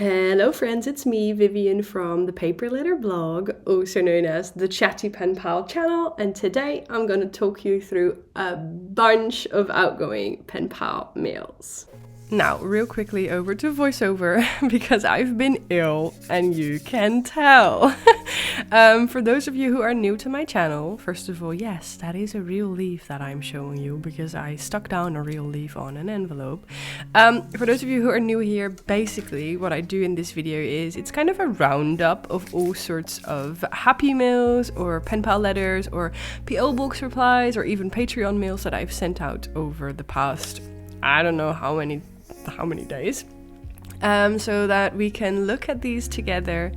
Hello friends, it's me, Vivian from ThePaperLetterBlog, also known as the Chatty Penpal channel, and today I'm going to talk you through a bunch of outgoing Penpal mails. Now, real quickly over to voiceover, because I've been ill, and you can tell. For those of you who are new to my channel, first of all, yes, that is a real leaf that I'm showing you, because I stuck down a real leaf on an envelope. For those of you who are new here, basically what I do in this video is, it's kind of a roundup of all sorts of happy mails, or Penpal letters, or PO Box replies, or even Patreon mails that I've sent out over the past, I don't know how many days, so that we can look at these together,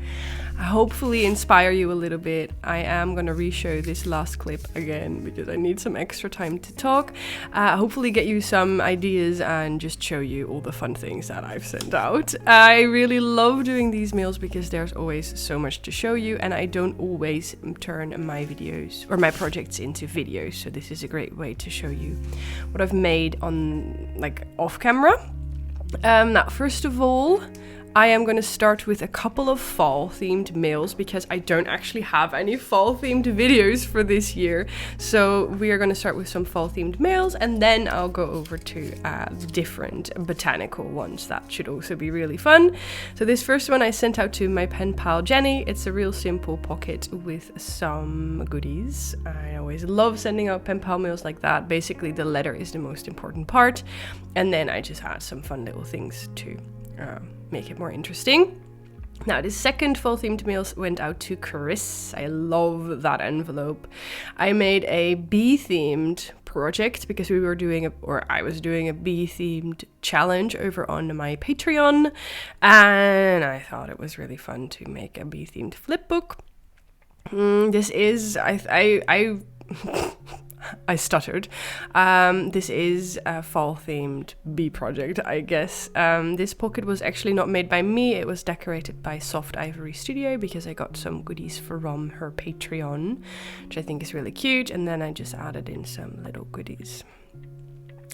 hopefully inspire you a little bit. I am going to re-show this last clip again because I need some extra time to talk, hopefully get you some ideas and just show you all the fun things that I've sent out. I really love doing these mails because there's always so much to show you, and I don't always turn my videos or my projects into videos, so this is a great way to show you what I've made on, like, off camera. Now, first of all, I am going to start with a couple of fall themed mails because I don't actually have any fall themed videos for this year. So we are going to start with some fall themed mails, and then I'll go over to different botanical ones that should also be really fun. So this first one I sent out to my pen pal Jenny. It's a real simple pocket with some goodies. I always love sending out pen pal mails like that. Basically, the letter is the most important part, and then I just add some fun little things to make it more interesting. Now, the second fall themed mail went out to Chris. I love that envelope. I made a bee themed project because we were doing I was doing a bee themed challenge over on my Patreon, and I thought it was really fun to make a bee themed flipbook. This is I stuttered. This is a fall themed bee project, I guess. This pocket was actually not made by me. It was decorated by Soft Ivory Studio because I got some goodies from her Patreon, which I think is really cute. And then I just added in some little goodies.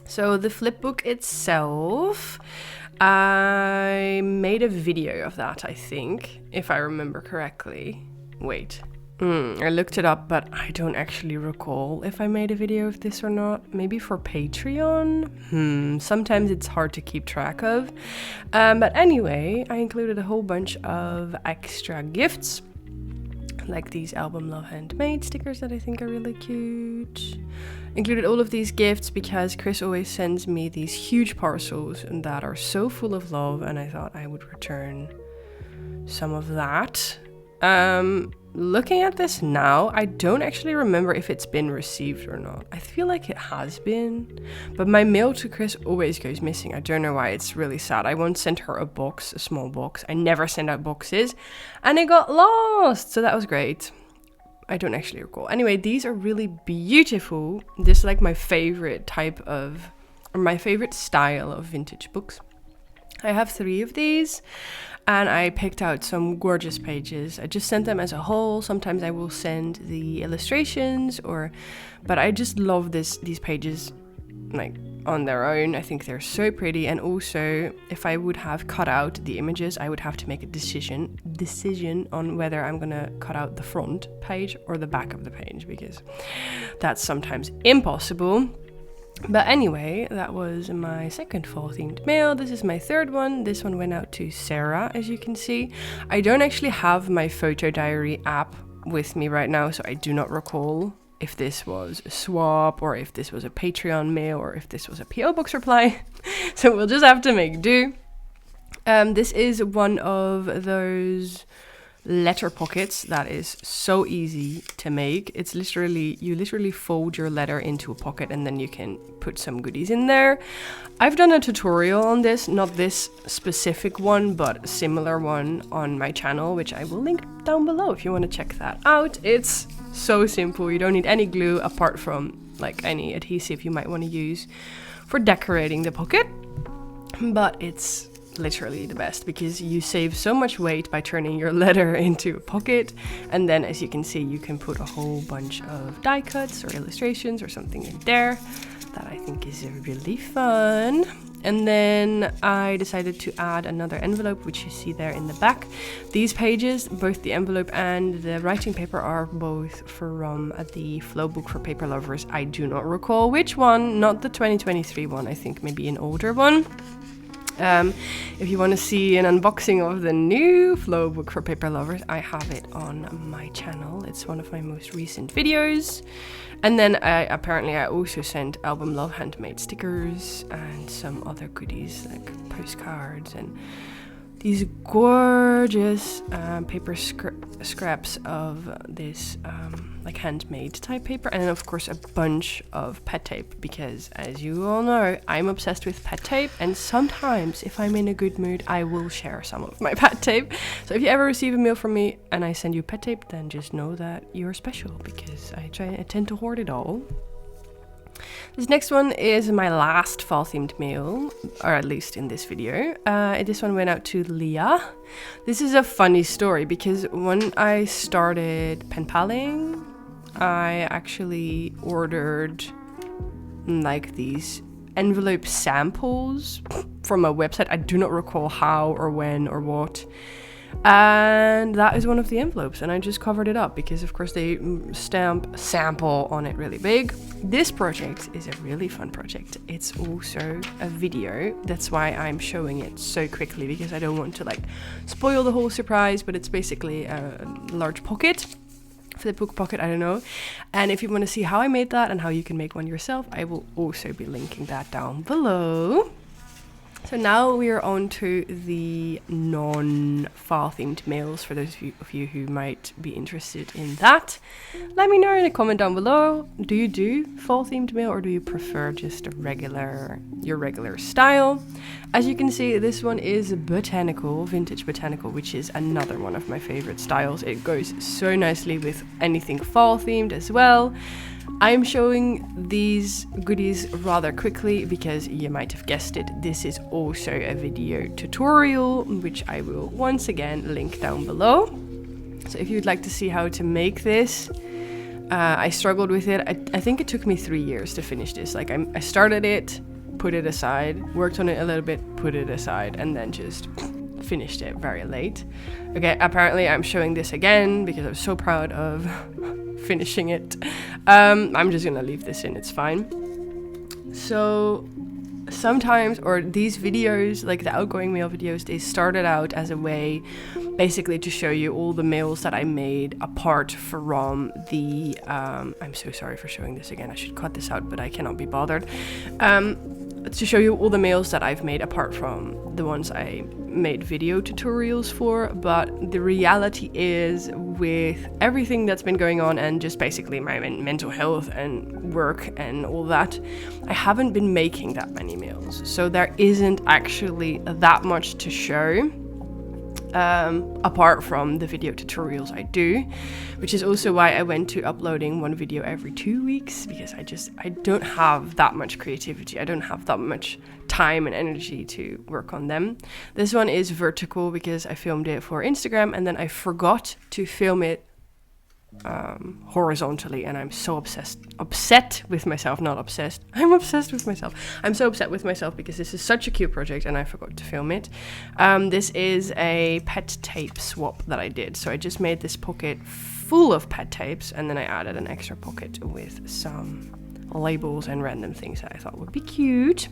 So the flipbook itself, I made a video of that, I think, if I remember correctly. Wait. I looked it up, but I don't actually recall if I made a video of this or not. Maybe for Patreon? Sometimes it's hard to keep track of. But anyway, I included a whole bunch of extra gifts, like these Album Love Handmade stickers that I think are really cute. Included all of these gifts because Chris always sends me these huge parcels that are so full of love, and I thought I would return some of that. Looking at this now, I don't actually remember if it's been received or not. I feel like it has been, but my mail to Chris always goes missing. I don't know why. It's really sad. I once sent her a small box. I never send out boxes, and it got lost. So that was great. I don't actually recall. Anyway, these are really beautiful. This is like my favorite my favorite style of vintage books. I have 3 of these, and I picked out some gorgeous pages. I just sent them as a whole. Sometimes I will send the illustrations, but I just love these pages like on their own. I think they're so pretty, and also if I would have cut out the images, I would have to make a decision on whether I'm gonna cut out the front page or the back of the page, because that's sometimes impossible. But anyway, that was my second fall themed mail. This is my third one. This one went out to Sarah, as you can see. I don't actually have my photo diary app with me right now, so I do not recall if this was a swap or if this was a Patreon mail or if this was a PO Box reply. So we'll just have to make do. This is one of those letter pockets that is so easy to make. It's you literally fold your letter into a pocket and then you can put some goodies in there. I've done a tutorial on this, not this specific one, but a similar one on my channel, which I will link down below if you want to check that out. It's so simple. You don't need any glue apart from like any adhesive you might want to use for decorating the pocket, but it's literally the best because you save so much weight by turning your letter into a pocket, and then as you can see you can put a whole bunch of die cuts or illustrations or something in there that I think is really fun. And then I decided to add another envelope, which you see there in the back. These pages, both the envelope and the writing paper, are both from the flow book for paper lovers. I do not recall which one, not the 2023 one, I think maybe an older one. If you want to see an unboxing of the new flow book for paper lovers, I have it on my channel. It's one of my most recent videos. And then I also sent Album Love handmade stickers and some other goodies like postcards and these gorgeous paper scraps of this like handmade type paper, and of course a bunch of pet tape, because as you all know, I'm obsessed with pet tape, and sometimes if I'm in a good mood I will share some of my pet tape. So if you ever receive a mail from me and I send you pet tape, then just know that you're special, because I tend to hoard it all. This next one is my last fall themed mail, or at least in this video. This one went out to Leah. This is a funny story because when I started penpaling, I actually ordered like these envelope samples from a website. I do not recall how or when or what. And that is one of the envelopes, and I just covered it up because of course they stamp sample on it really big. This project is a really fun project. It's also a video. That's why I'm showing it so quickly, because I don't want to like spoil the whole surprise, but it's basically a large pocket. Flipbook pocket, I don't know. And if you want to see how I made that and how you can make one yourself, I will also be linking that down below. So now we are on to the non-fall themed mails, for those of you who might be interested in that. Let me know in a comment down below. Do you do fall themed mail, or do you prefer just your regular style? As you can see, this one is Botanical, vintage Botanical, which is another one of my favorite styles. It goes so nicely with anything fall themed as well. I'm showing these goodies rather quickly because you might have guessed it, this is also a video tutorial, which I will once again link down below. So if you'd like to see how to make this, I struggled with it. I think it took me 3 years to finish this. Like I started it, put it aside, worked on it a little bit, put it aside, and then just finished it very late. Okay, apparently I'm showing this again because I'm so proud of finishing it. I'm just gonna leave this in, it's fine. So sometimes, or these videos, like the outgoing mail videos, they started out as a way basically to show you all the mails that I made apart from the I'm so sorry for showing this again, I should cut this out, but I cannot be bothered. To show you all the mails that I've made apart from the ones I made video tutorials for. But the reality is, with everything that's been going on and just basically my mental health and work and all that, I haven't been making that many mails, so there isn't actually that much to show apart from the video tutorials I do, which is also why I went to uploading one video every 2 weeks, because I don't have that much creativity, I don't have that much time and energy to work on them. This one is vertical because I filmed it for Instagram and then I forgot to film it horizontally, and I'm so upset with myself, not obsessed. I'm obsessed with myself. I'm so upset with myself because this is such a cute project and I forgot to film it. This is a pet tape swap that I did. So I just made this pocket full of pet tapes, and then I added an extra pocket with some labels and random things that I thought would be cute.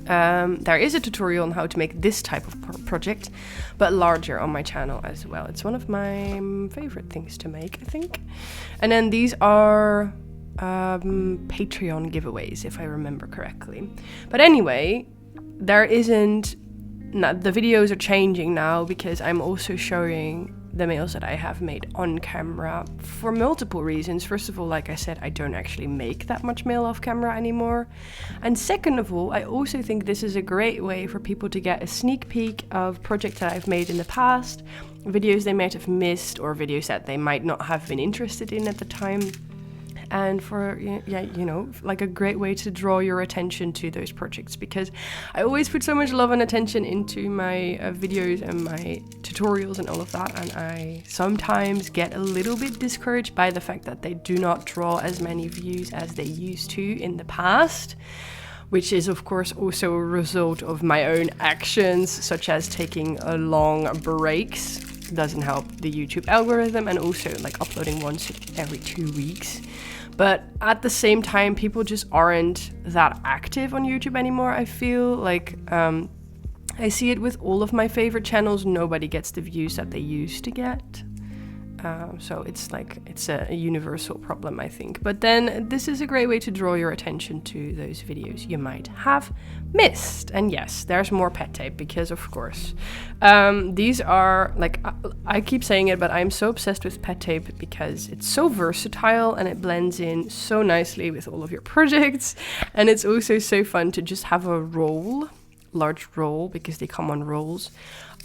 There is a tutorial on how to make this type of project, but larger, on my channel as well. It's one of my favorite things to make, I think. And then these are Patreon giveaways, if I remember correctly. But anyway, the videos are changing now because I'm also showing the mails that I have made on camera for multiple reasons. First of all, like I said, I don't actually make that much mail off camera anymore. And second of all, I also think this is a great way for people to get a sneak peek of projects that I've made in the past, videos they might have missed, or videos that they might not have been interested in at the time. And for, like a great way to draw your attention to those projects, because I always put so much love and attention into my videos and my tutorials and all of that, and I sometimes get a little bit discouraged by the fact that they do not draw as many views as they used to in the past, which is of course also a result of my own actions, such as taking long breaks. Doesn't help the YouTube algorithm, and also like uploading once every 2 weeks. But at the same time, people just aren't that active on YouTube anymore. I feel like I see it with all of my favorite channels. Nobody gets the views that they used to get. So it's a universal problem, I think. But then this is a great way to draw your attention to those videos you might have missed. And yes, there's more pet tape because, of course, these are like, I keep saying it, but I'm so obsessed with pet tape because it's so versatile and it blends in so nicely with all of your projects. And it's also so fun to just have a large roll, because they come on rolls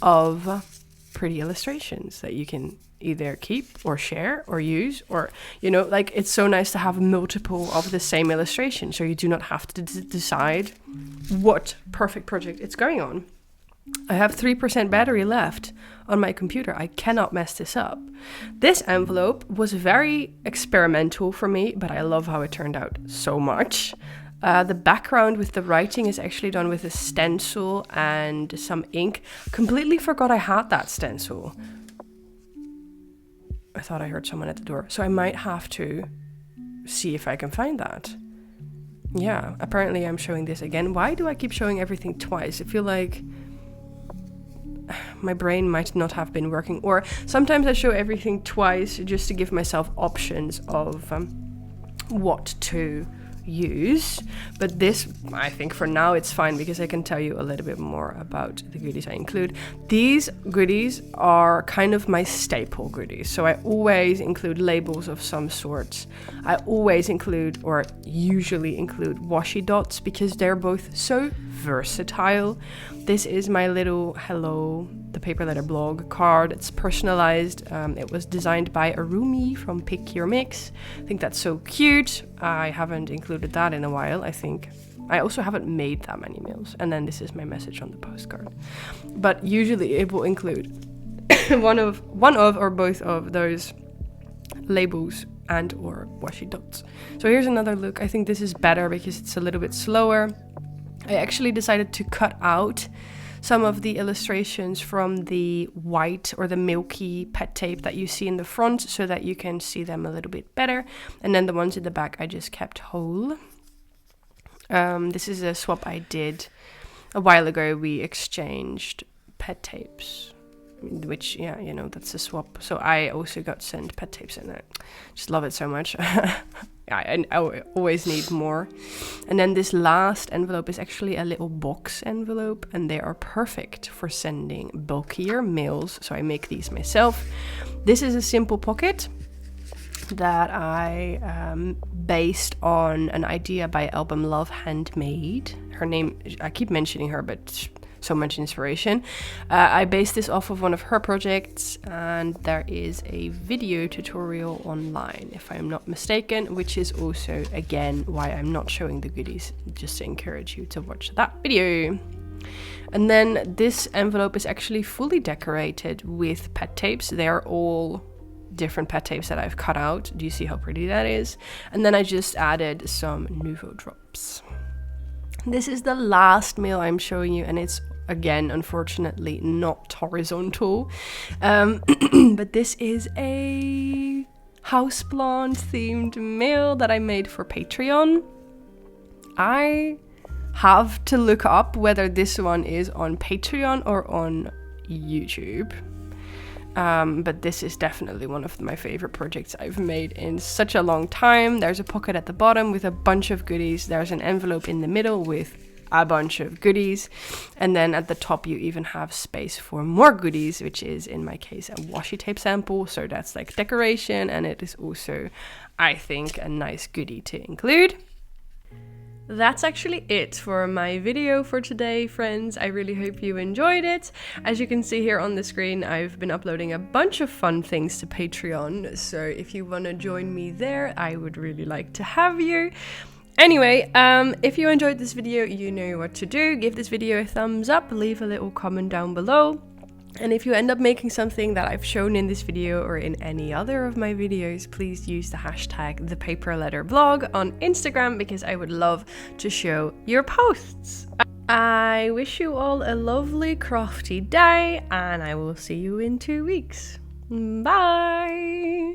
of pretty illustrations that you can either keep or share or use, or, you know, like it's so nice to have multiple of the same illustration, so you do not have to decide what perfect project it's going on. I have 3% battery left on my computer. I cannot mess this up. This envelope was very experimental for me, but I love how it turned out so much. The background with the writing is actually done with a stencil and some ink. Completely forgot I had that stencil. I thought I heard someone at the door, so I might have to see if I can find that. Yeah, apparently I'm showing this again. Why do I keep showing everything twice? I feel like my brain might not have been working, or sometimes I show everything twice just to give myself options of what to use. But this, I think for now it's fine, because I can tell you a little bit more about the goodies I include. These goodies are kind of my staple goodies, so I always include labels of some sort. I always include, or usually include, washi dots, because they're both so versatile. This is my little Hello, the Paper Letter Blog card. It's personalized. It was designed by Arumi from Pick Your Mix. I think that's so cute. I haven't included that in a while, I think. I also haven't made that many mails. And then this is my message on the postcard. But usually it will include one of or both of those labels and or washi dots. So here's another look. I think this is better because it's a little bit slower. I actually decided to cut out some of the illustrations from the white or the milky pet tape that you see in the front, so that you can see them a little bit better. And then the ones in the back I just kept whole. This is a swap I did a while ago. We exchanged pet tapes, which, yeah, you know, that's a swap. So I also got sent pet tapes, and I just love it so much. I always need more. And then this last envelope is actually a little box envelope, and they are perfect for sending bulkier mails. So I make these myself. This is a simple pocket that I based on an idea by Album Love Handmade. Her name, I keep mentioning her, but so much inspiration. I based this off of one of her projects, and there is a video tutorial online, if I'm not mistaken, which is also, again, why I'm not showing the goodies, just to encourage you to watch that video. And then this envelope is actually fully decorated with pet tapes. They're all different pet tapes that I've cut out. Do you see how pretty that is? And then I just added some Nouveau drops. This is the last mail I'm showing you, and it's, again, unfortunately not horizontal, but this is a houseplant themed mail that I made for Patreon. I have to look up whether this one is on Patreon or on YouTube. But this is definitely one of my favorite projects I've made in such a long time. There's a pocket at the bottom with a bunch of goodies. There's an envelope in the middle with a bunch of goodies. And then at the top you even have space for more goodies, which is, in my case, a washi tape sample. So that's like decoration, and it is also, I think, a nice goodie to include. That's actually it for my video for today, friends. I really hope you enjoyed it. As you can see here on the screen, I've been uploading a bunch of fun things to Patreon, so if you want to join me there, I would really like to have you. Anyway, if you enjoyed this video, you know what to do. Give this video a thumbs up, leave a little comment down below. And if you end up making something that I've shown in this video or in any other of my videos, please use the hashtag ThePaperLetterBlog on Instagram, because I would love to show your posts. I wish you all a lovely crafty day, and I will see you in 2 weeks. Bye!